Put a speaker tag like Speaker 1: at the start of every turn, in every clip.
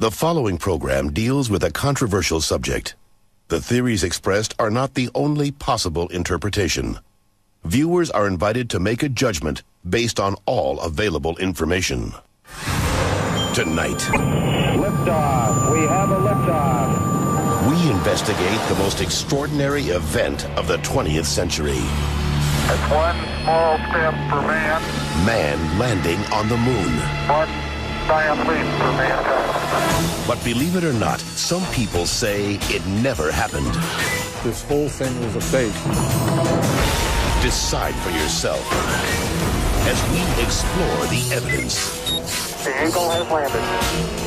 Speaker 1: The following program deals with a controversial subject. The theories expressed are not the only possible interpretation. Viewers are invited to make a judgment based on all available information. Tonight,
Speaker 2: liftoff. We have a liftoff.
Speaker 1: We investigate the most extraordinary event of the 20th century.
Speaker 2: It's one small step for man.
Speaker 1: Man landing on the moon.
Speaker 2: One giant leap for mankind.
Speaker 1: But believe it or not, some people say it never happened.
Speaker 3: This whole thing was a fake.
Speaker 1: Decide for yourself as we explore the evidence.
Speaker 2: The Eagle has landed.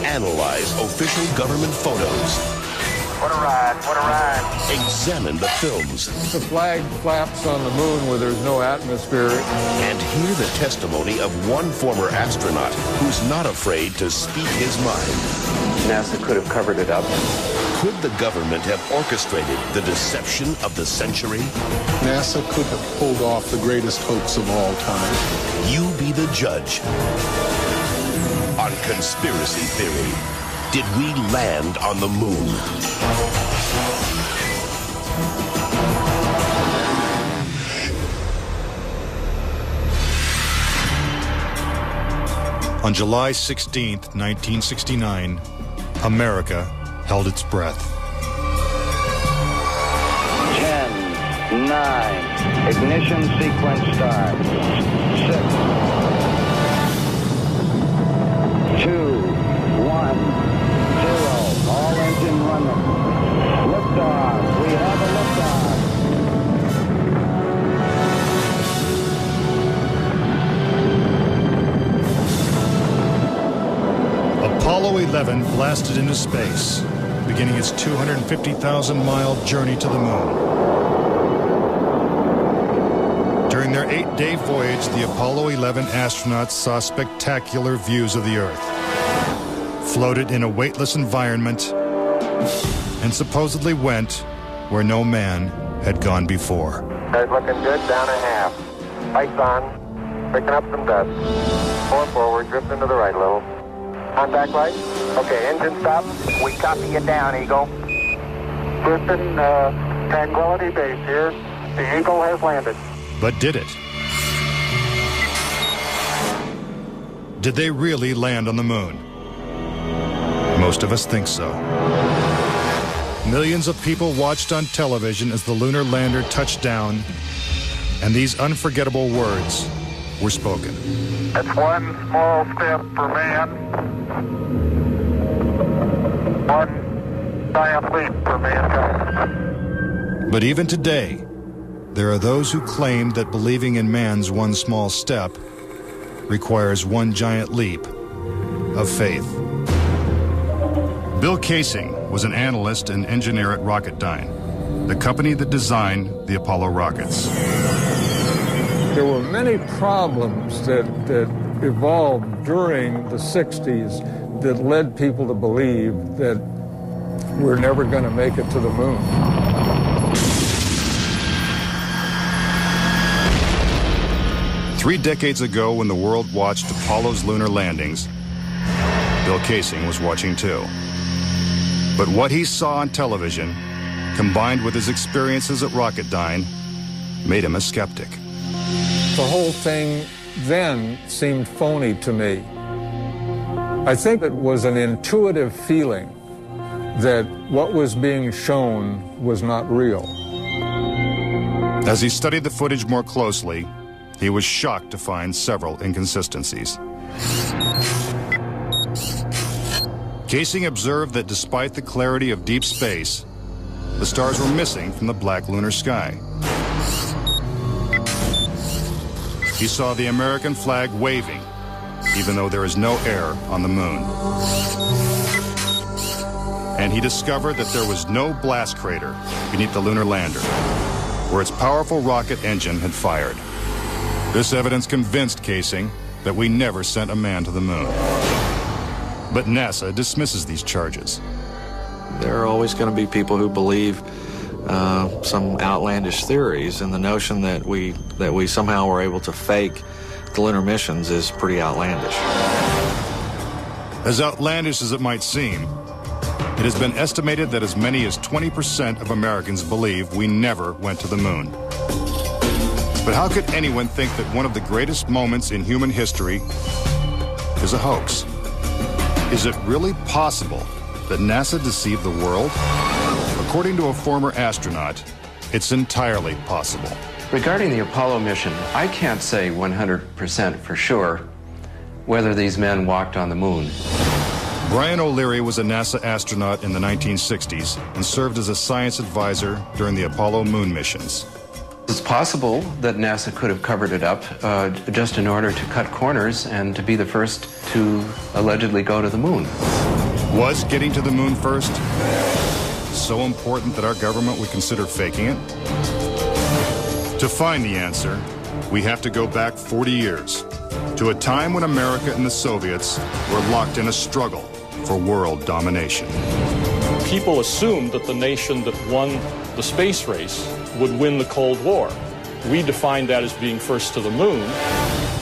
Speaker 1: Analyze official government photos.
Speaker 2: What a ride, what a ride.
Speaker 1: Examine the films.
Speaker 3: The flag flaps on the moon where there's no atmosphere.
Speaker 1: And hear the testimony of one former astronaut who's not afraid to speak his mind.
Speaker 4: NASA could have covered it up.
Speaker 1: Could the government have orchestrated the deception of the century?
Speaker 5: NASA could have pulled off the greatest hoax of all time.
Speaker 1: You be the judge. On Conspiracy Theory, did we land on the moon?
Speaker 6: On July 16th, 1969, America held its breath.
Speaker 2: 10, 9, ignition sequence start. 6, 2, 1, 0. All engine running. Liftoff. We have a liftoff.
Speaker 6: Apollo 11 blasted into space, beginning its 250,000-mile journey to the moon. During their 8-day voyage, the Apollo 11 astronauts saw spectacular views of the Earth, floated in a weightless environment, and supposedly went where no man had gone before.
Speaker 2: Guys looking good, down a half. Lights on, picking up some dust. 4 forward, drifting to the right a little. Contact light. Okay, engine stop. We copy you down, Eagle. Houston, Tranquility Base here. The Eagle has landed.
Speaker 6: But did it? Did they really land on the moon? Most of us think so. Millions of people watched on television as the lunar lander touched down, and these unforgettable words were spoken.
Speaker 2: It's one small step for man, one giant leap for mankind.
Speaker 6: But even today, there are those who claim that believing in man's one small step requires one giant leap of faith. Bill Casing was an analyst and engineer at Rocketdyne, the company that designed the Apollo rockets.
Speaker 3: There were many problems that evolved during the 60s that led people to believe that we're never going to make it to the moon.
Speaker 6: Three decades ago, when the world watched Apollo's lunar landings, Bill Casing was watching too. But what he saw on television, combined with his experiences at Rocketdyne, made him a skeptic.
Speaker 3: The whole thing then seemed phony to me. I think it was an intuitive feeling that what was being shown was not real.
Speaker 6: As he studied the footage more closely, he was shocked to find several inconsistencies. Casing observed that despite the clarity of deep space, the stars were missing from the black lunar sky. He saw the American flag waving, even though there is no air on the moon. And he discovered that there was no blast crater beneath the lunar lander, where its powerful rocket engine had fired. This evidence convinced Casing that we never sent a man to the moon. But NASA dismisses these charges.
Speaker 7: There are always going to be people who believe some outlandish theories, and the notion that we somehow were able to fake the lunar missions is pretty outlandish.
Speaker 6: As outlandish as it might seem, it has been estimated that as many as 20% of Americans believe we never went to the moon. But how could anyone think that one of the greatest moments in human history is a hoax? Is it really possible that NASA deceived the world? According to a former astronaut, it's entirely possible.
Speaker 4: Regarding the Apollo mission, I can't say 100% for sure whether these men walked on the moon.
Speaker 6: Brian O'Leary was a NASA astronaut in the 1960s and served as a science advisor during the Apollo moon missions.
Speaker 4: It's possible that NASA could have covered it up just in order to cut corners and to be the first to allegedly go to the moon.
Speaker 6: Was getting to the moon first so important that our government would consider faking it? To find the answer, we have to go back 40 years, to a time when America and the Soviets were locked in a struggle for world domination.
Speaker 5: People assumed that the nation that won the space race would win the Cold War. We defined that as being first to the moon.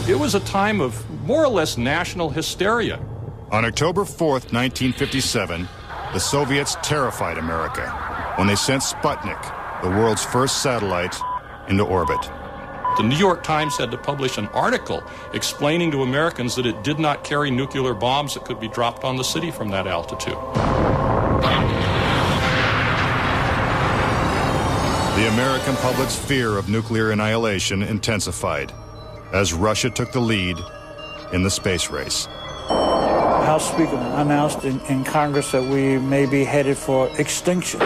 Speaker 5: It was a time of more or less national hysteria.
Speaker 6: On October 4th, 1957, the Soviets terrified America when they sent Sputnik, the world's first satellite, into orbit.
Speaker 5: The New York Times had to publish an article explaining to Americans that it did not carry nuclear bombs that could be dropped on the city from that altitude.
Speaker 6: The American public's fear of nuclear annihilation intensified as Russia took the lead in the space race.
Speaker 8: House Speaker announced in Congress that we may be headed for extinction.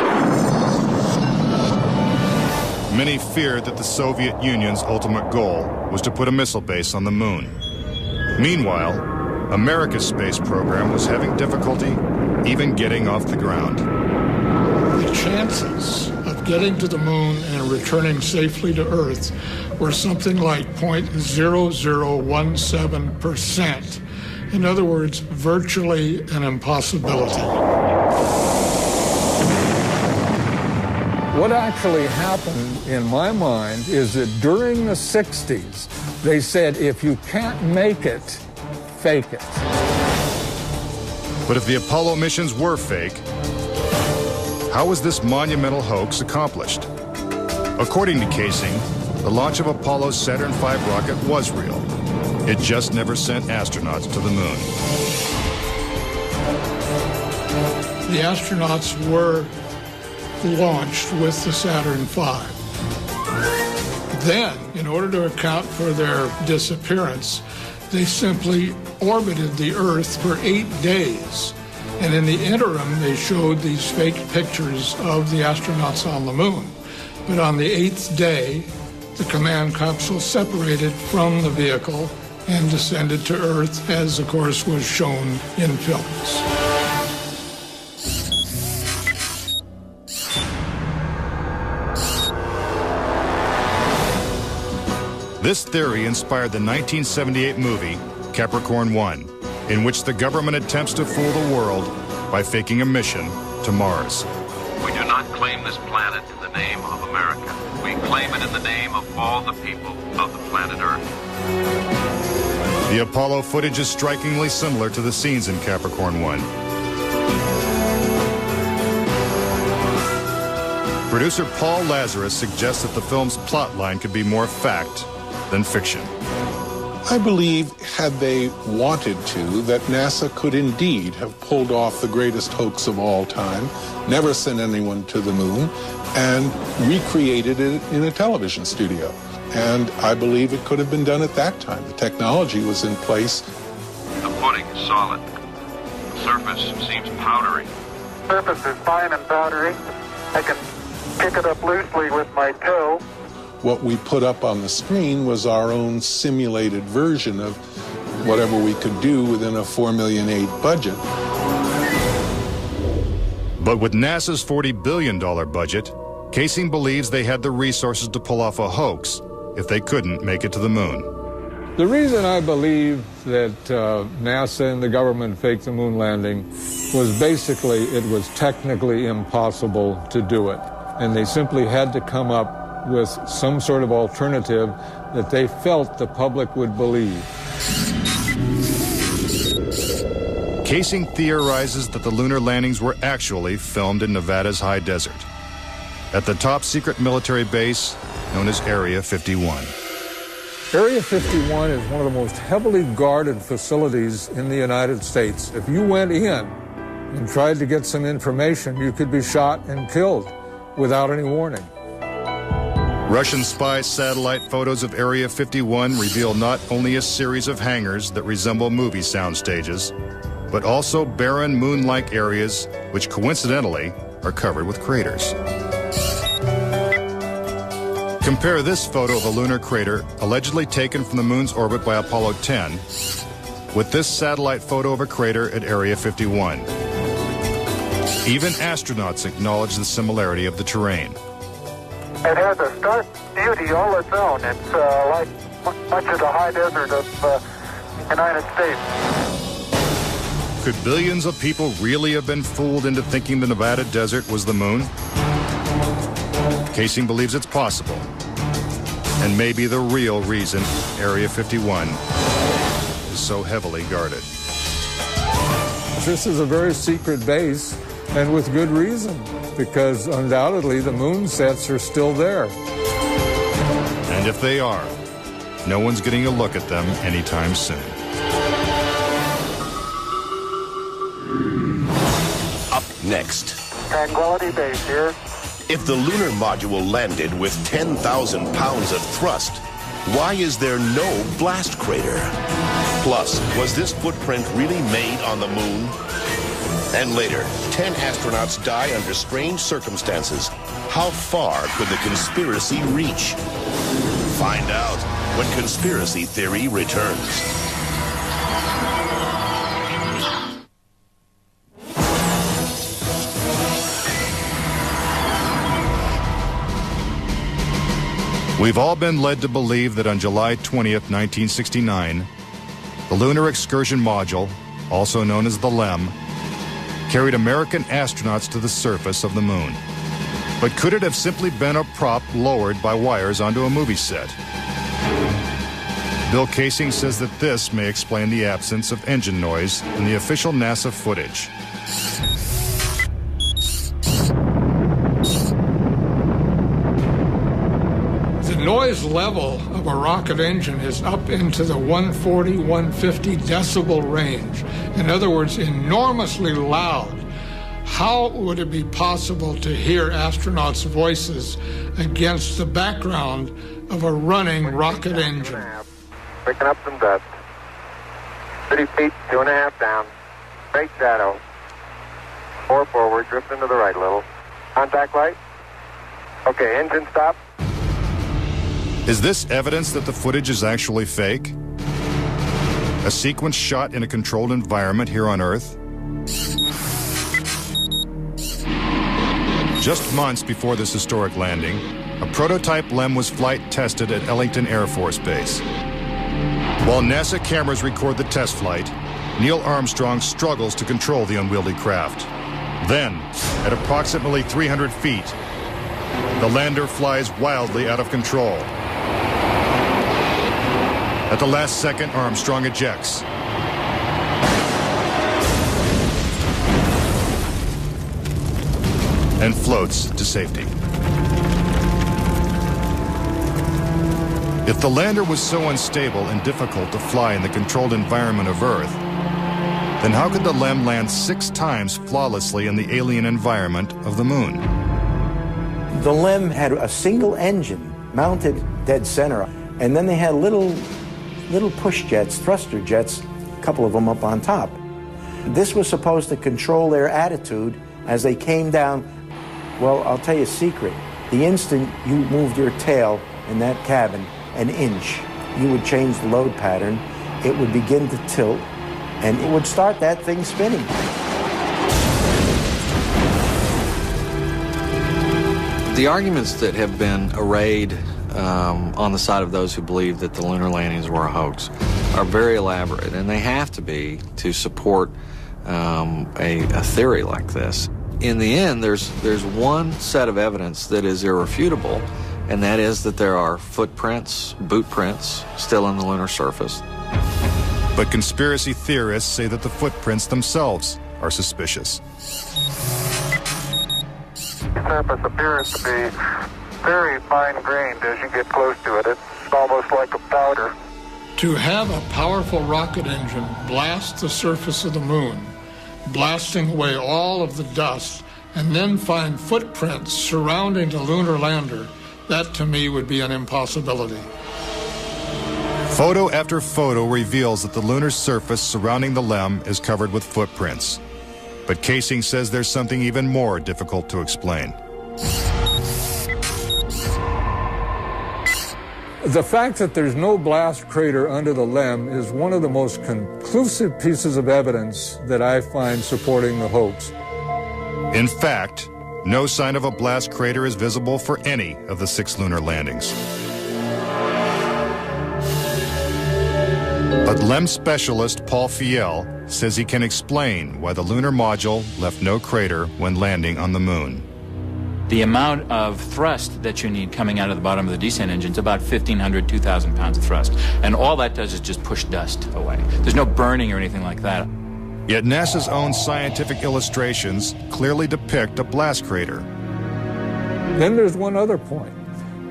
Speaker 6: Many feared that the Soviet Union's ultimate goal was to put a missile base on the moon. Meanwhile, America's space program was having difficulty even getting off the ground.
Speaker 9: The chances of getting to the moon and returning safely to Earth were something like 0.0017%. In other words, virtually an impossibility.
Speaker 3: What actually happened, in my mind, is that during the 60s, they said, if you can't make it, fake it.
Speaker 6: But if the Apollo missions were fake, how was this monumental hoax accomplished? According to Casing, the launch of Apollo's Saturn V rocket was real. It just never sent astronauts to the moon.
Speaker 9: The astronauts were launched with the Saturn V. Then, in order to account for their disappearance, they simply orbited the Earth for 8 days. And in the interim, they showed these fake pictures of the astronauts on the moon. But on the 8th day, the command capsule separated from the vehicle and descended to Earth, as of course was shown in films.
Speaker 6: This theory inspired the 1978 movie Capricorn 1, in which the government attempts to fool the world by faking a mission to Mars.
Speaker 10: We do not claim this planet in the name of America. We claim it in the name of all the people of the planet Earth.
Speaker 6: The Apollo footage is strikingly similar to the scenes in Capricorn 1. Producer Paul Lazarus suggests that the film's plotline could be more fact than fiction.
Speaker 5: I believe, had they wanted to, that NASA could indeed have pulled off the greatest hoax of all time, never sent anyone to the moon, and recreated it in a television studio. And I believe it could have been done at that time. The technology was in place.
Speaker 10: The pudding is solid. The surface seems powdery.
Speaker 2: Surface is fine and powdery. I can pick it up loosely with my toe.
Speaker 5: What we put up on the screen was our own simulated version of whatever we could do within a $4.8 million budget.
Speaker 6: But with NASA's $40 billion budget, Casing believes they had the resources to pull off a hoax if they couldn't make it to the moon.
Speaker 3: The reason I believe that NASA and the government faked the moon landing was basically it was technically impossible to do it. And they simply had to come up with some sort of alternative that they felt the public would believe.
Speaker 6: Casing theorizes that the lunar landings were actually filmed in Nevada's high desert, at the top secret military base known as Area 51.
Speaker 3: Area 51 is one of the most heavily guarded facilities in the United States. If you went in and tried to get some information, you could be shot and killed without any warning.
Speaker 6: Russian spy satellite photos of Area 51 reveal not only a series of hangars that resemble movie sound stages, but also barren moon-like areas which coincidentally are covered with craters. Compare this photo of a lunar crater allegedly taken from the moon's orbit by Apollo 10 with this satellite photo of a crater at Area 51. Even astronauts acknowledge the similarity of the terrain.
Speaker 2: It has a stark beauty all its own. It's like much of the high desert of the United States.
Speaker 6: Could billions of people really have been fooled into thinking the Nevada desert was the moon? Casing believes it's possible, and maybe the real reason Area 51 is so heavily guarded.
Speaker 3: This is a very secret base, and with good reason, because undoubtedly the moon sets are still there.
Speaker 6: And if they are, no one's getting a look at them anytime soon.
Speaker 1: Up next.
Speaker 2: Tranquility Base here.
Speaker 1: If the lunar module landed with 10,000 pounds of thrust, why is there no blast crater? Plus, was this footprint really made on the moon? And later, 10 astronauts die under strange circumstances. How far could the conspiracy reach? Find out when Conspiracy Theory returns.
Speaker 6: We've all been led to believe that on July 20th, 1969, the Lunar Excursion Module, also known as the LEM, carried American astronauts to the surface of the moon. But could it have simply been a prop lowered by wires onto a movie set? Bill Casing says that this may explain the absence of engine noise in the official NASA footage.
Speaker 9: The noise level of a rocket engine is up into the 140, 150 decibel range. In other words, enormously loud. How would it be possible to hear astronauts' voices against the background of a running rocket engine?
Speaker 2: Picking up some dust. 30 feet, 2.5 down. Straight shadow. 4 forward, drifting to the right a little. Contact light. Okay, engine stop.
Speaker 6: Is this evidence that the footage is actually fake? A sequence shot in a controlled environment here on Earth? Just months before this historic landing, a prototype LEM was flight tested at Ellington Air Force Base. While NASA cameras record the test flight, Neil Armstrong struggles to control the unwieldy craft. Then, at approximately 300 feet, the lander flies wildly out of control. At the last second, Armstrong ejects. And floats to safety. If the lander was so unstable and difficult to fly in the controlled environment of Earth, then how could the LEM land 6 times flawlessly in the alien environment of the moon?
Speaker 11: The LEM had a single engine mounted dead center, and then they had little push jets, thruster jets, a couple of them up on top. This was supposed to control their attitude as they came down. Well, I'll tell you a secret. The instant you moved your tail in that cabin an inch, you would change the load pattern, it would begin to tilt, and it would start that thing spinning.
Speaker 7: The arguments that have been arrayed on the side of those who believe that the lunar landings were a hoax are very elaborate, and they have to be to support a theory like this. In the end, there's one set of evidence that is irrefutable, and that is that there are footprints, boot prints, still on the lunar surface.
Speaker 6: But conspiracy theorists say that the footprints themselves are suspicious.
Speaker 2: The surface appears to be very fine-grained as you get close to it. It's almost like a powder.
Speaker 9: To have a powerful rocket engine blast the surface of the moon, blasting away all of the dust, and then find footprints surrounding the lunar lander, that to me would be an impossibility.
Speaker 6: Photo after photo reveals that the lunar surface surrounding the LEM is covered with footprints. But Casing says there's something even more difficult to explain.
Speaker 3: The fact that there's no blast crater under the LEM is one of the most conclusive pieces of evidence that I find supporting the hoax.
Speaker 6: In fact, no sign of a blast crater is visible for any of the 6 lunar landings. But LEM specialist Paul Fiel says he can explain why the lunar module left no crater when landing on the moon.
Speaker 12: The amount of thrust that you need coming out of the bottom of the descent engine is about 1,500, 2,000 pounds of thrust. And all that does is just push dust away. There's no burning or anything like that.
Speaker 6: Yet NASA's own scientific illustrations clearly depict a blast crater.
Speaker 3: Then there's one other point.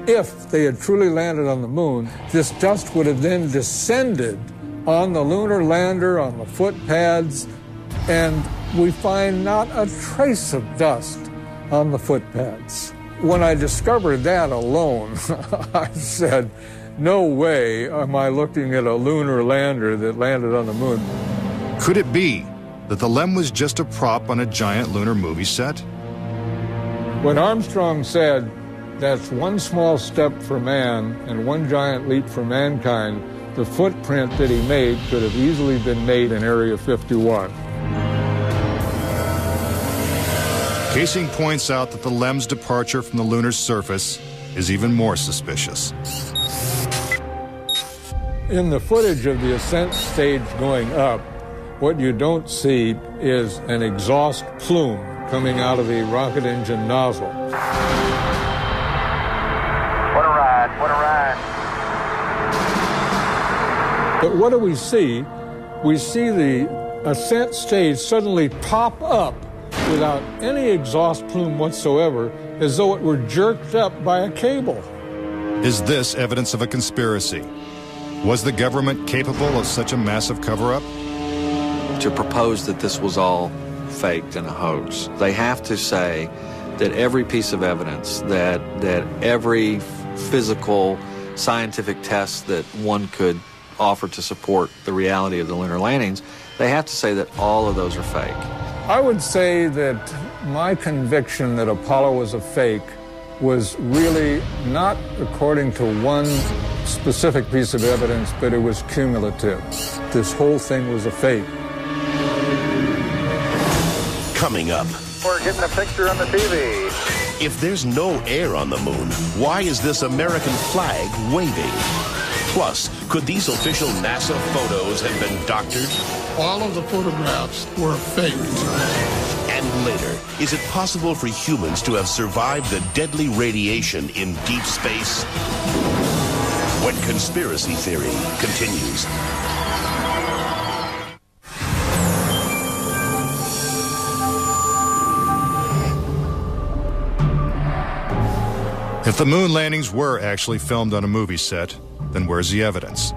Speaker 3: If they had truly landed on the moon, this dust would have then descended on the lunar lander, on the foot pads, and we find not a trace of dust on the foot pads. When I discovered that alone, I said, no way am I looking at a lunar lander that landed on the moon.
Speaker 6: Could it be that the LEM was just a prop on a giant lunar movie set?
Speaker 3: When Armstrong said, that's one small step for man and one giant leap for mankind, the footprint that he made could have easily been made in Area 51.
Speaker 6: Casing points out that the LEM's departure from the lunar surface is even more suspicious.
Speaker 3: In the footage of the ascent stage going up, what you don't see is an exhaust plume coming out of the rocket engine nozzle.
Speaker 2: What a ride, what a ride.
Speaker 3: But what do we see? We see the ascent stage suddenly pop up without any exhaust plume whatsoever, as though it were jerked up by a cable.
Speaker 6: Is this evidence of a conspiracy? Was the government capable of such a massive cover-up?
Speaker 7: To propose that this was all faked and a hoax, they have to say that every piece of evidence, that every physical, scientific test that one could offer to support the reality of the lunar landings, they have to say that all of those are fake.
Speaker 3: I would say that my conviction that Apollo was a fake was really not according to one specific piece of evidence, but it was cumulative. This whole thing was a fake.
Speaker 1: Coming up.
Speaker 2: We're getting a picture on the TV.
Speaker 1: If there's no air on the moon, why is this American flag waving? Plus, could these official NASA photos have been doctored?
Speaker 9: All of the photographs were faked.
Speaker 1: And later, is it possible for humans to have survived the deadly radiation in deep space? When Conspiracy Theory continues.
Speaker 6: If the moon landings were actually filmed on a movie set, then where's the evidence?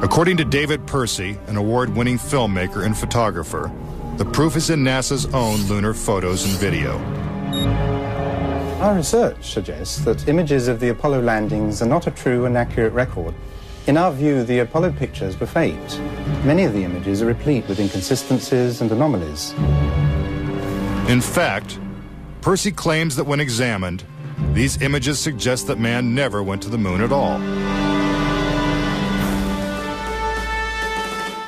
Speaker 6: According to David Percy, an award-winning filmmaker and photographer, the proof is in NASA's own lunar photos and video.
Speaker 13: Our research suggests that images of the Apollo landings are not a true and accurate record. In our view, the Apollo pictures were faked. Many of the images are replete with inconsistencies and anomalies.
Speaker 6: In fact, Percy claims that when examined, these images suggest that man never went to the moon at all.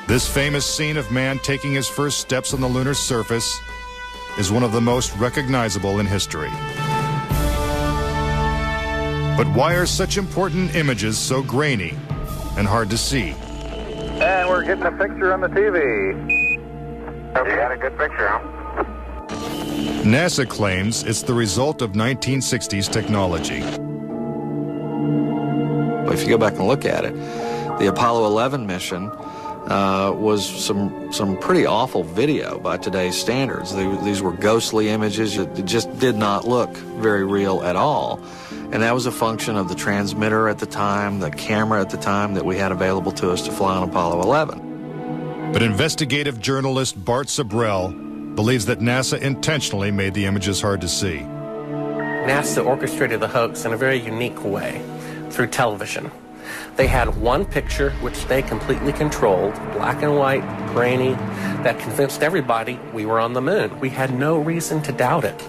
Speaker 6: This famous scene of man taking his first steps on the lunar surface is one of the most recognizable in history. But why are such important images so grainy and hard to see?
Speaker 2: And we're getting a picture on the TV. Hope you had a good picture, huh?
Speaker 6: NASA claims it's the result of 1960s technology.
Speaker 7: If you go back and look at it, The Apollo 11 mission was some pretty awful video by today's standards. These were ghostly images. It just did not look very real at all. And that was a function of the transmitter at the time, the camera at the time that we had available to us to fly on Apollo 11.
Speaker 6: But investigative journalist Bart Sabrell believes that NASA intentionally made the images hard to see.
Speaker 14: NASA orchestrated the hoax in a very unique way through television. They had one picture, which they completely controlled, black and white, grainy, that convinced everybody we were on the moon. We had no reason to doubt it.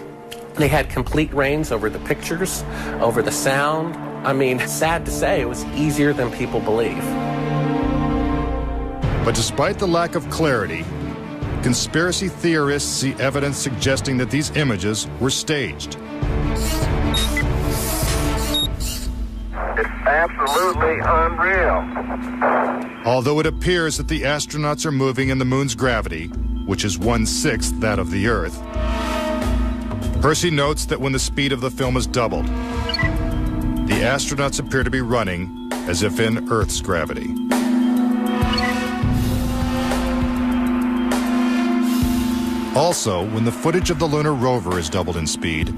Speaker 14: They had complete reins over the pictures, over the sound. I mean, sad to say, it was easier than people believe.
Speaker 6: But despite the lack of clarity, conspiracy theorists see evidence suggesting that these images were staged.
Speaker 2: It's absolutely unreal.
Speaker 6: Although it appears that the astronauts are moving in the moon's gravity, which is 1/6 that of the Earth, Percy notes that when the speed of the film is doubled, the astronauts appear to be running as if in Earth's gravity. Also, when the footage of the lunar rover is doubled in speed,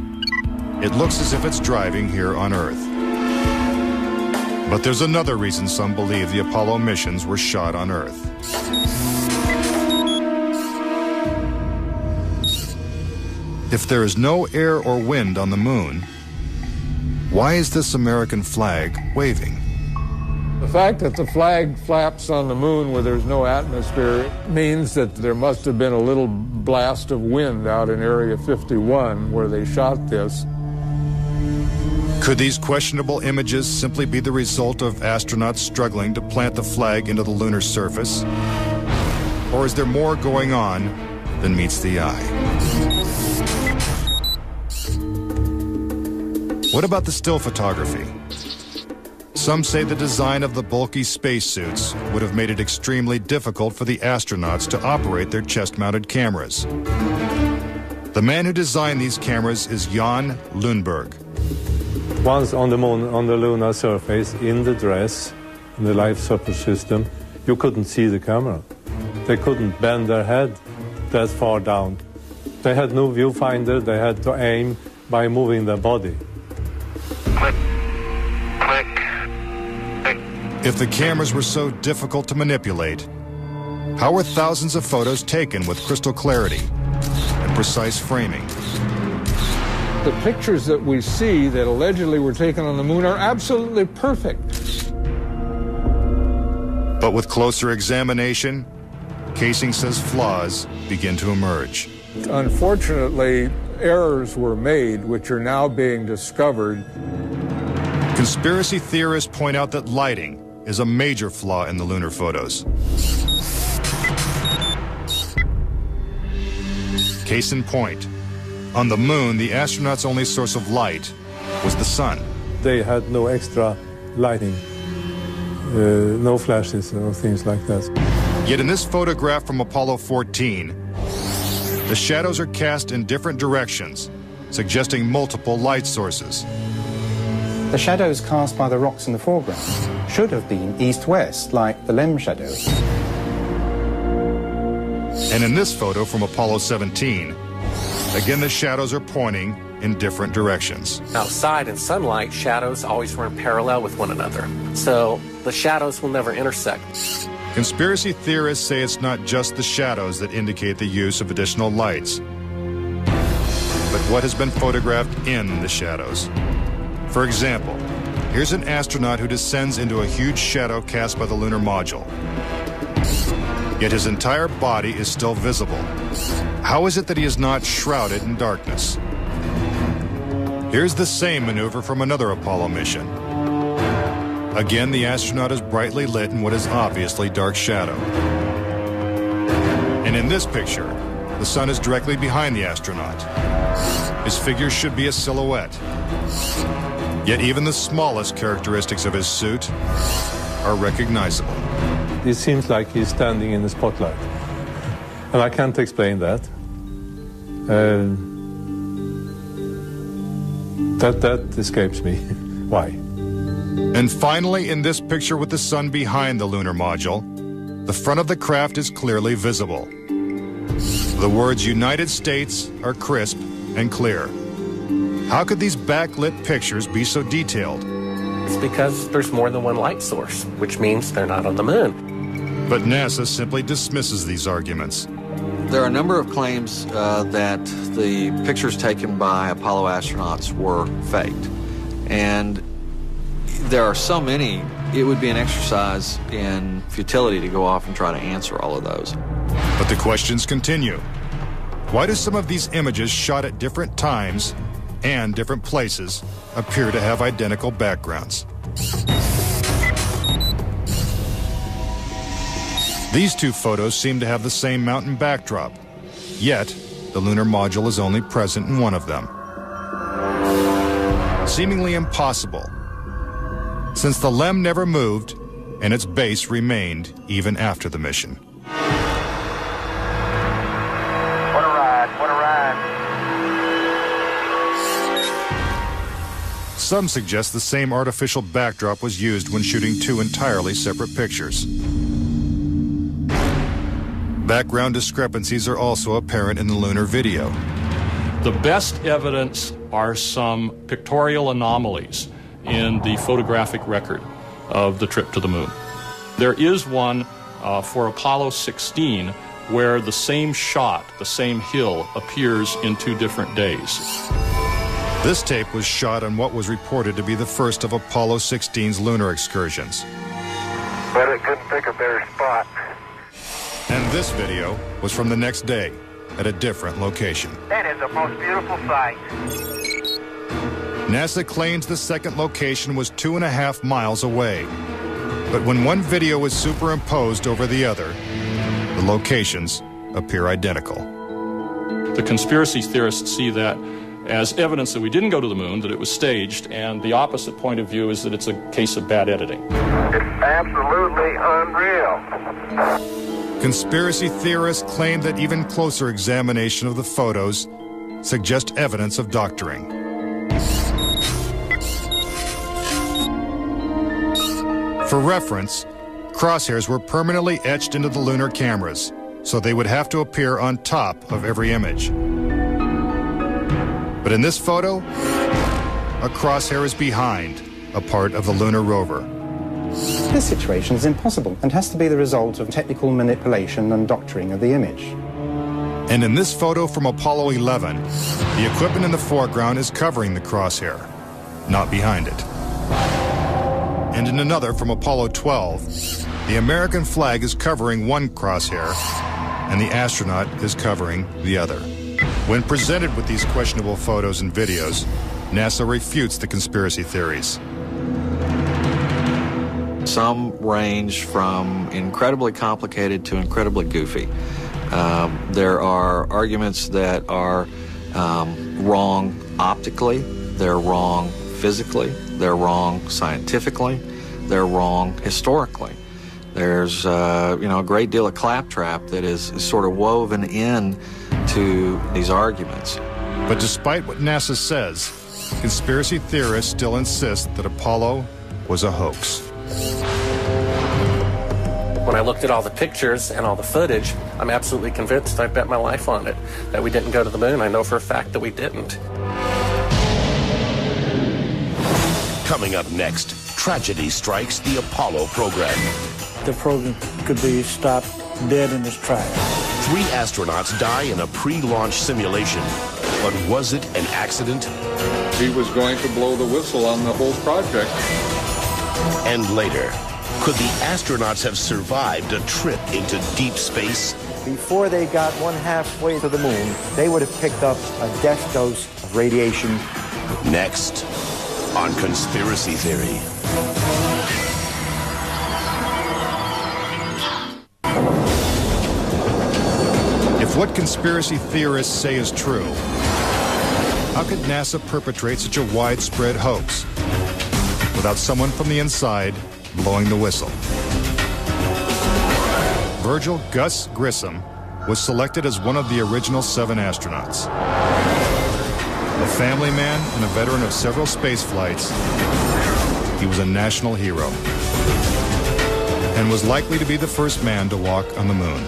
Speaker 6: it looks as if it's driving here on Earth. But there's another reason some believe the Apollo missions were shot on Earth. If there is no air or wind on the moon, why is this American flag waving?
Speaker 3: The fact that the flag flaps on the moon where there's no atmosphere means that there must have been a little blast of wind out in Area 51 where they shot this.
Speaker 6: Could these questionable images simply be the result of astronauts struggling to plant the flag into the lunar surface? Or is there more going on than meets the eye? What about the still photography? Some say the design of the bulky spacesuits would have made it extremely difficult for the astronauts to operate their chest-mounted cameras. The man who designed these cameras is Jan Lundberg.
Speaker 15: Once on the moon, on the lunar surface, in the dress, in the life support system, you couldn't see the camera. They couldn't bend their head that far down. They had no viewfinder. They had to aim by moving their body.
Speaker 2: Click, click, click.
Speaker 6: If the cameras were so difficult to manipulate, how were thousands of photos taken with crystal clarity and precise framing?
Speaker 3: The pictures that we see that allegedly were taken on the moon are absolutely perfect.
Speaker 6: But with closer examination, Casing says flaws begin to emerge.
Speaker 3: Unfortunately, errors were made which are now being discovered.
Speaker 6: Conspiracy theorists point out that lighting is a major flaw in the lunar photos. Case in point, on the moon, the astronauts' only source of light was the sun.
Speaker 15: They had no extra lighting, no flashes or things like that.
Speaker 6: Yet in this photograph from Apollo 14, the shadows are cast in different directions, suggesting multiple light sources.
Speaker 13: The shadows cast by the rocks in the foreground should have been east-west, like the LEM shadows.
Speaker 6: And in this photo from Apollo 17, again the shadows are pointing in different directions.
Speaker 14: Outside in sunlight, shadows always run parallel with one another. So the shadows will never intersect.
Speaker 6: Conspiracy theorists say it's not just the shadows that indicate the use of additional lights, but what has been photographed in the shadows. For example, here's an astronaut who descends into a huge shadow cast by the lunar module. Yet his entire body is still visible. How is it that he is not shrouded in darkness? Here's the same maneuver from another Apollo mission. Again, the astronaut is brightly lit in what is obviously dark shadow. And in this picture, the sun is directly behind the astronaut. His figure should be a silhouette. Yet even the smallest characteristics of his suit are recognizable.
Speaker 15: It seems like he's standing in the spotlight. And I can't explain that. That escapes me. Why?
Speaker 6: And finally, in this picture with the sun behind the lunar module, the front of the craft is clearly visible. The words United States are crisp and clear. How could these backlit pictures be so detailed?
Speaker 14: It's because there's more than one light source, which means they're not on the moon.
Speaker 6: But NASA simply dismisses these arguments.
Speaker 7: There are a number of claims that the pictures taken by Apollo astronauts were faked. And there are so many, it would be an exercise in futility to go off and try to answer all of those.
Speaker 6: But the questions continue. Why do some of these images shot at different times and different places appear to have identical backgrounds? These two photos seem to have the same mountain backdrop, yet the lunar module is only present in one of them. Seemingly impossible, since the LEM never moved and its base remained even after the mission.
Speaker 2: What a ride, what a ride.
Speaker 6: Some suggest the same artificial backdrop was used when shooting two entirely separate pictures. Background discrepancies are also apparent in the lunar video.
Speaker 16: The best evidence are some pictorial anomalies in the photographic record of the trip to the moon. There is one for Apollo 16 where the same shot, the same hill, appears in 2 different days.
Speaker 6: This tape was shot on what was reported to be the first of Apollo 16's lunar excursions.
Speaker 2: But it couldn't pick a better spot.
Speaker 6: And this video was from the next day at a different location.
Speaker 2: That is the most beautiful sight.
Speaker 6: NASA claims the second location was 2.5 miles away. But when one video is superimposed over the other, the locations appear identical.
Speaker 16: The conspiracy theorists see that as evidence that we didn't go to the moon, that it was staged, and the opposite point of view is that it's a case of bad editing.
Speaker 2: It's absolutely unreal.
Speaker 6: Conspiracy theorists claim that even closer examination of the photos suggest evidence of doctoring. For reference, crosshairs were permanently etched into the lunar cameras, so they would have to appear on top of every image. But in this photo, a crosshair is behind a part of the lunar rover.
Speaker 13: This situation is impossible and has to be the result of technical manipulation and doctoring of the image.
Speaker 6: And in this photo from Apollo 11, the equipment in the foreground is covering the crosshair, not behind it. And in another from Apollo 12, the American flag is covering one crosshair and the astronaut is covering the other. When presented with these questionable photos and videos, NASA refutes the conspiracy theories.
Speaker 7: Some range from incredibly complicated to incredibly goofy. There are arguments that are wrong optically, they're wrong physically, they're wrong scientifically, they're wrong historically. There's a great deal of claptrap that is sort of woven in to these arguments.
Speaker 6: But despite what NASA says, conspiracy theorists still insist that Apollo was a hoax.
Speaker 14: When I looked at all the pictures and all the footage, I'm absolutely convinced, I bet my life on it, that we didn't go to the moon. I know for a fact that we didn't.
Speaker 1: Coming up next, tragedy strikes the Apollo program.
Speaker 8: The program could be stopped dead in its tracks.
Speaker 1: 3 astronauts die in a pre-launch simulation. But was it an accident?
Speaker 9: He was going to blow the whistle on the whole project.
Speaker 1: And later, could the astronauts have survived a trip into deep space?
Speaker 11: Before they got 1/2 to the moon, they would have picked up a death dose of radiation.
Speaker 1: Next, on Conspiracy Theory.
Speaker 6: If what conspiracy theorists say is true, how could NASA perpetrate such a widespread hoax without someone from the inside blowing the whistle? Virgil Gus Grissom was selected as one of the original 7 astronauts. A family man and a veteran of several space flights, he was a national hero and was likely to be the first man to walk on the moon.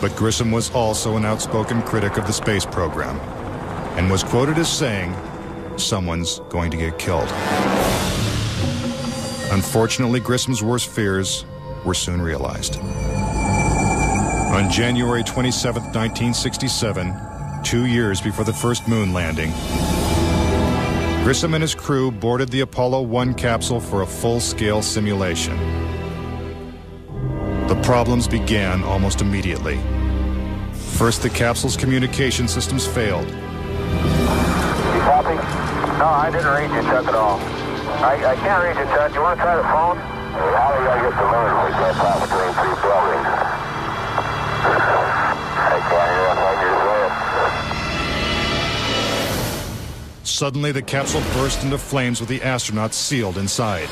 Speaker 6: But Grissom was also an outspoken critic of the space program and was quoted as saying, "Someone's going to get killed." Unfortunately, Grissom's worst fears were soon realized. On January 27, 1967, 2 years before the first moon landing, Grissom and his crew boarded the Apollo 1 capsule for a full-scale simulation. The problems began almost immediately. First, the capsule's communication systems failed.
Speaker 2: You copy? No, I didn't read you, Chuck, at all. I can't read you, Chuck. You want to try the phone? How do I get the moon? We can't pop between 3 buildings. I can't hear what you're saying.
Speaker 6: Suddenly, the capsule burst into flames with the astronauts sealed inside.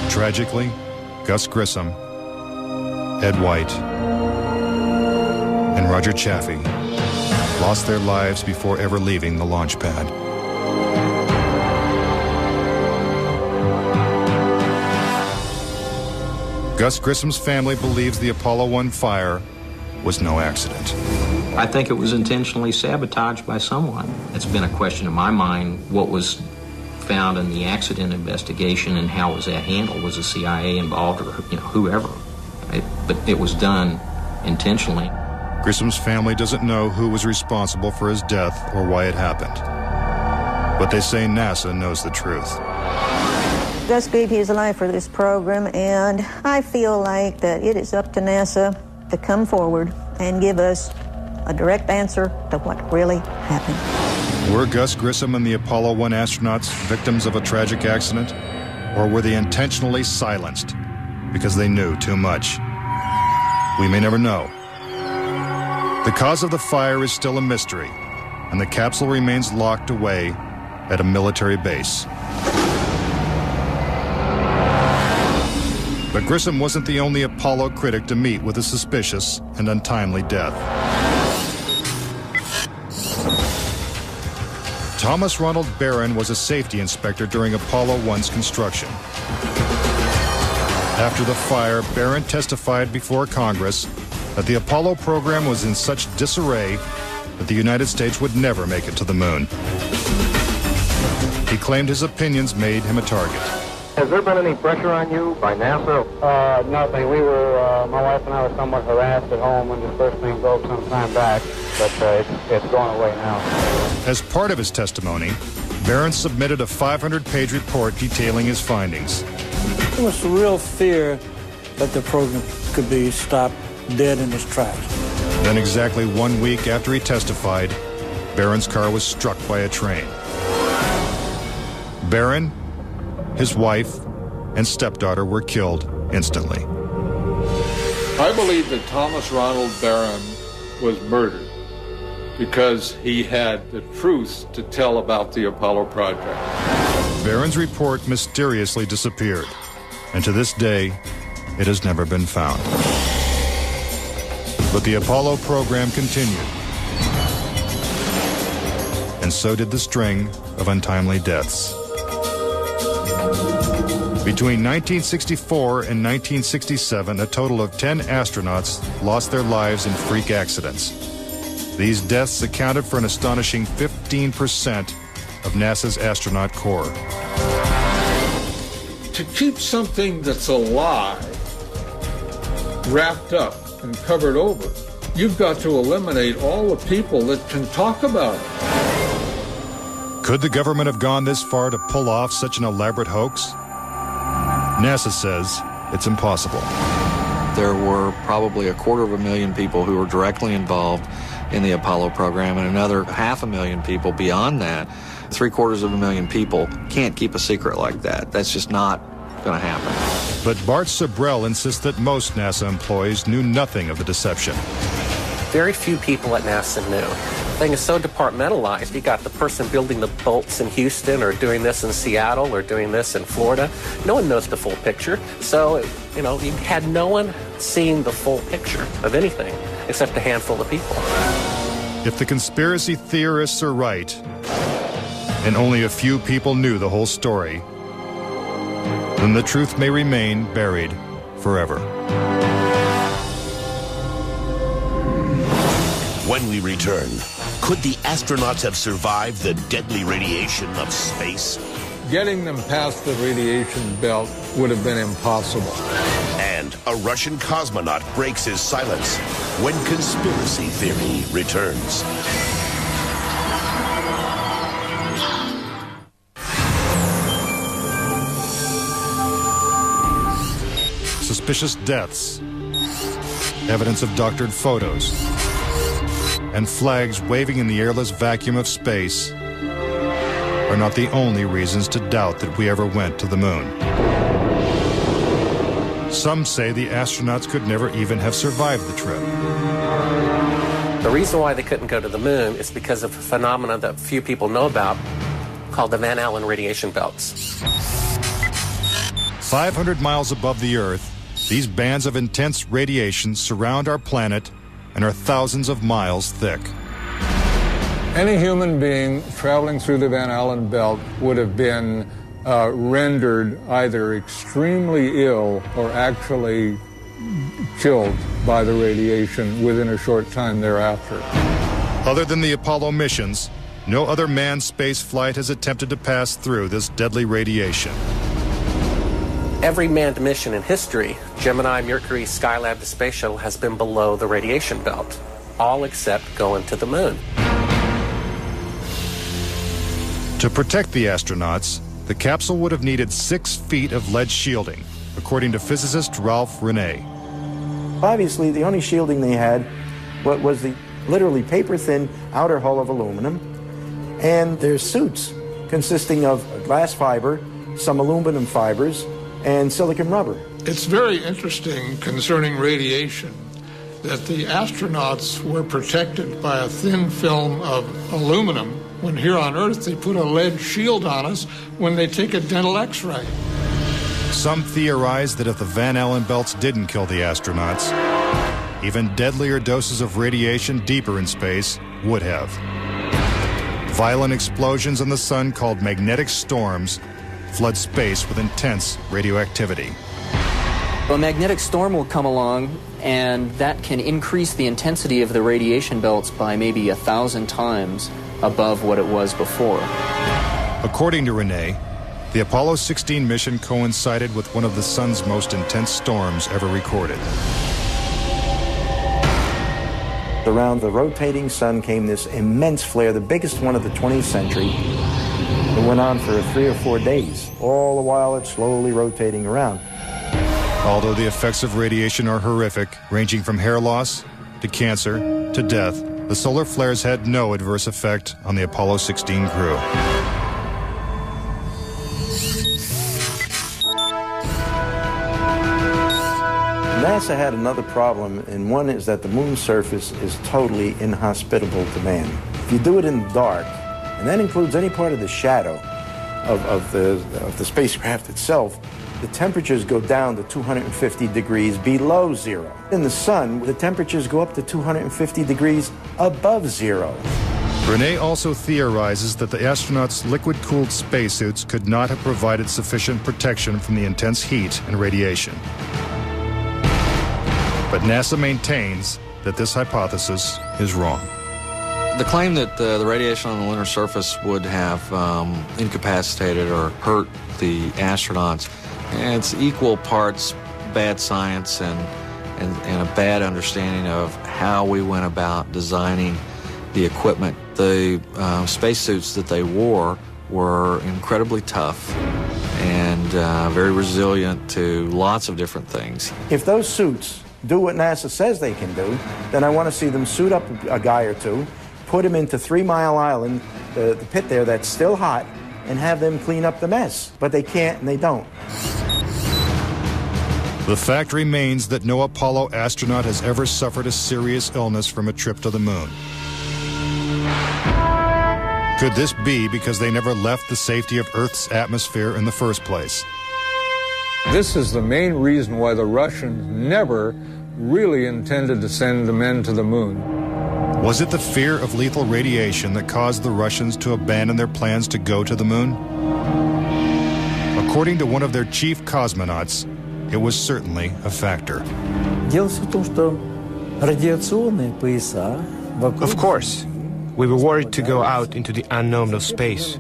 Speaker 6: Tragically, Gus Grissom, Ed White, and Roger Chaffee lost their lives before ever leaving the launch pad. Gus Grissom's family believes the Apollo 1 fire was no accident.
Speaker 17: I think it was intentionally sabotaged by someone. It's been a question in my mind, what was found in the accident investigation and how was that handled? Was the CIA involved or whoever? But it was done intentionally.
Speaker 6: Grissom's family doesn't know who was responsible for his death or why it happened. But they say NASA knows the truth.
Speaker 18: Gus gave his life for this program, and I feel like that it is up to NASA to come forward and give us a direct answer to what really happened.
Speaker 6: Were Gus Grissom and the Apollo 1 astronauts victims of a tragic accident? Or were they intentionally silenced because they knew too much? We may never know. The cause of the fire is still a mystery, and the capsule remains locked away at a military base. But Grissom wasn't the only Apollo critic to meet with a suspicious and untimely death. Thomas Ronald Barron was a safety inspector during Apollo 1's construction. After the fire, Barron testified before Congress that the Apollo program was in such disarray that the United States would never make it to the moon. He claimed his opinions made him a target.
Speaker 2: Has there been any pressure on you by NASA?
Speaker 19: Nothing. We were, my wife and I were somewhat harassed at home when this first thing broke some time back, but it's going away now.
Speaker 6: As part of his testimony, Barron submitted a 500-page report detailing his findings.
Speaker 8: There was a real fear that the program could be stopped dead in its tracks.
Speaker 6: Then exactly 1 week after he testified, Barron's car was struck by a train. Barron, his wife, and stepdaughter were killed instantly.
Speaker 3: I believe that Thomas Ronald Barron was murdered because he had the truth to tell about the Apollo project.
Speaker 6: Barron's report mysteriously disappeared, and to this day, it has never been found. But the Apollo program continued, and so did the string of untimely deaths. Between 1964 and 1967, a total of 10 astronauts lost their lives in freak accidents. These deaths accounted for an astonishing 15% of NASA's astronaut corps.
Speaker 3: To keep something that's a lie wrapped up and covered over, you've got to eliminate all the people that can talk about it.
Speaker 6: Could the government have gone this far to pull off such an elaborate hoax? NASA says it's impossible.
Speaker 7: There were probably 250,000 people who were directly involved in the Apollo program, and another 500,000 people beyond that. 750,000 people can't keep a secret like that. That's just not going to happen.
Speaker 6: But Bart Sabrell insists that most NASA employees knew nothing of the deception.
Speaker 14: Very few people at NASA knew. The thing is so departmentalized. You got the person building the bolts in Houston, or doing this in Seattle, or doing this in Florida. No one knows the full picture. So, you had no one seeing the full picture of anything except a handful of people.
Speaker 6: If the conspiracy theorists are right, and only a few people knew the whole story, then the truth may remain buried forever.
Speaker 1: When we return, could the astronauts have survived the deadly radiation of space?
Speaker 3: Getting them past the radiation belt would have been impossible.
Speaker 1: And a Russian cosmonaut breaks his silence when conspiracy theory returns.
Speaker 6: Suspicious deaths, evidence of doctored photos, and flags waving in the airless vacuum of space are not the only reasons to doubt that we ever went to the moon. Some say the astronauts could never even have survived the trip.
Speaker 14: The reason why they couldn't go to the moon is because of a phenomenon that few people know about called the Van Allen radiation belts.
Speaker 6: 500 miles above the Earth, these bands of intense radiation surround our planet and are thousands of miles thick.
Speaker 3: Any human being traveling through the Van Allen belt would have been rendered either extremely ill or actually killed by the radiation within a short time thereafter.
Speaker 6: Other than the Apollo missions, no other manned space flight has attempted to pass through this deadly radiation.
Speaker 14: Every manned mission in history, Gemini, Mercury, Skylab, the Space Shuttle, has been below the radiation belt, all except going to the moon.
Speaker 6: To protect the astronauts, the capsule would have needed 6 feet of lead shielding, according to physicist Ralph Rene.
Speaker 11: Obviously, the only shielding they had was the literally paper-thin outer hull of aluminum, and their suits consisting of glass fiber, some aluminum fibers, and silicon rubber.
Speaker 9: It's very interesting concerning radiation that the astronauts were protected by a thin film of aluminum when here on Earth they put a lead shield on us when they take a dental x-ray.
Speaker 6: Some theorize that if the Van Allen belts didn't kill the astronauts, even deadlier doses of radiation deeper in space would have. Violent explosions in the sun called magnetic storms flood space with intense radioactivity.
Speaker 20: A magnetic storm will come along, and that can increase the intensity of the radiation belts by maybe 1,000 times above what it was before.
Speaker 6: According to Rene, the Apollo 16 mission coincided with one of the sun's most intense storms ever recorded.
Speaker 11: Around the rotating sun came this immense flare, the biggest one of the 20th century. It went on for 3 or 4 days. All the while it's slowly rotating around.
Speaker 6: Although the effects of radiation are horrific, ranging from hair loss to cancer to death, the solar flares had no adverse effect on the Apollo 16 crew.
Speaker 11: NASA had another problem, and one is that the moon's surface is totally inhospitable to man. If you do it in the dark, and that includes any part of the shadow of the spacecraft itself, the temperatures go down to 250 degrees below zero. In the sun, the temperatures go up to 250 degrees above zero.
Speaker 6: Rene also theorizes that the astronauts' liquid-cooled spacesuits could not have provided sufficient protection from the intense heat and radiation. But NASA maintains that this hypothesis is wrong.
Speaker 7: The claim that the radiation on the lunar surface would have incapacitated or hurt the astronauts, it's equal parts bad science and a bad understanding of how we went about designing the equipment. The spacesuits that they wore were incredibly tough and very resilient to lots of different things.
Speaker 11: If those suits do what NASA says they can do, then I want to see them suit up a guy or two, put him into 3 Mile Island, the pit there that's still hot, and have them clean up the mess. But they can't and they don't.
Speaker 6: The fact remains that no Apollo astronaut has ever suffered a serious illness from a trip to the moon. Could this be because they never left the safety of Earth's atmosphere in the first place?
Speaker 3: This is the main reason why the Russians never really intended to send the men to the moon.
Speaker 6: Was it the fear of lethal radiation that caused the Russians to abandon their plans to go to the moon? According to one of their chief cosmonauts, it was certainly a factor.
Speaker 21: Of course, we were worried to go out into the unknown of space.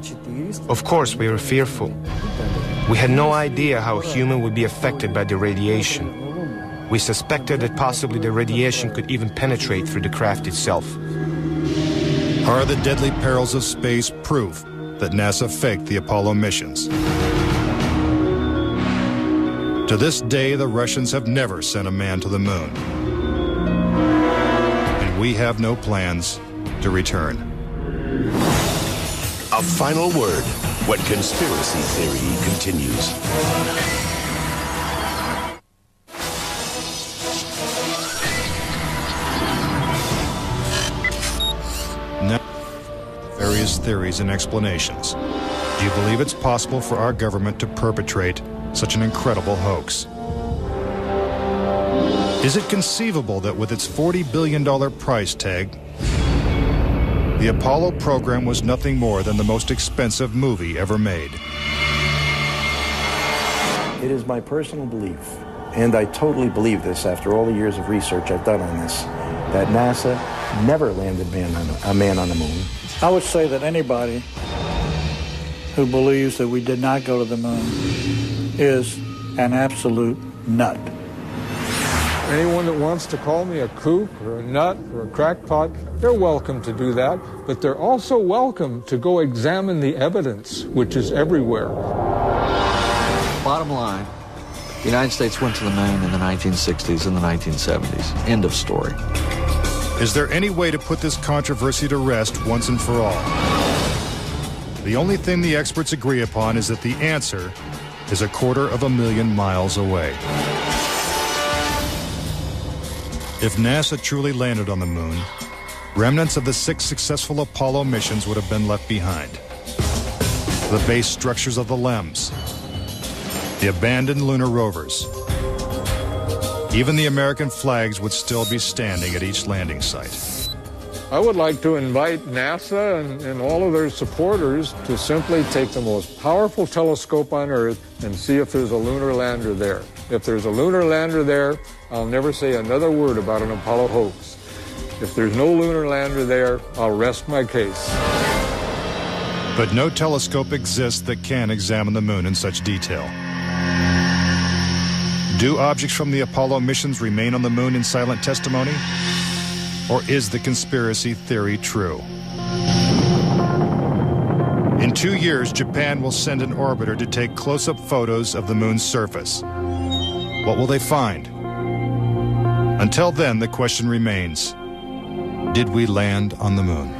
Speaker 21: Of course, we were fearful. We had no idea how a human would be affected by the radiation. We suspected that possibly the radiation could even penetrate through the craft itself.
Speaker 6: Are the deadly perils of space proof that NASA faked the Apollo missions? To this day, the Russians have never sent a man to the moon. And we have no plans to return.
Speaker 1: A final word when conspiracy theory continues.
Speaker 6: Now, various theories and explanations. Do you believe it's possible for our government to perpetrate such an incredible hoax? Is it conceivable that with its $40 billion price tag, the Apollo program was nothing more than the most expensive movie ever made?
Speaker 11: It is my personal belief, and I totally believe this after all the years of research I've done on this, that NASA never landed a man on the moon.
Speaker 8: I would say that anybody who believes that we did not go to the moon is an absolute nut.
Speaker 3: Anyone that wants to call me a kook or a nut or a crackpot, they're welcome to do that, but they're also welcome to go examine the evidence, which is everywhere.
Speaker 7: Bottom line, the United States went to the moon in the 1960s and the 1970s. End of story.
Speaker 6: Is there any way to put this controversy to rest once and for all? The only thing the experts agree upon is that the answer is 250,000 miles away. If NASA truly landed on the moon, remnants of the 6 successful Apollo missions would have been left behind. The base structures of the LEMs, the abandoned lunar rovers. Even the American flags would still be standing at each landing site.
Speaker 3: I would like to invite NASA and all of their supporters to simply take the most powerful telescope on Earth and see if there's a lunar lander there. If there's a lunar lander there, I'll never say another word about an Apollo hoax. If there's no lunar lander there, I'll rest my case.
Speaker 6: But no telescope exists that can examine the moon in such detail. Do objects from the Apollo missions remain on the moon in silent testimony? Or is the conspiracy theory true? In 2 years, Japan will send an orbiter to take close-up photos of the moon's surface. What will they find? Until then, the question remains, did we land on the moon?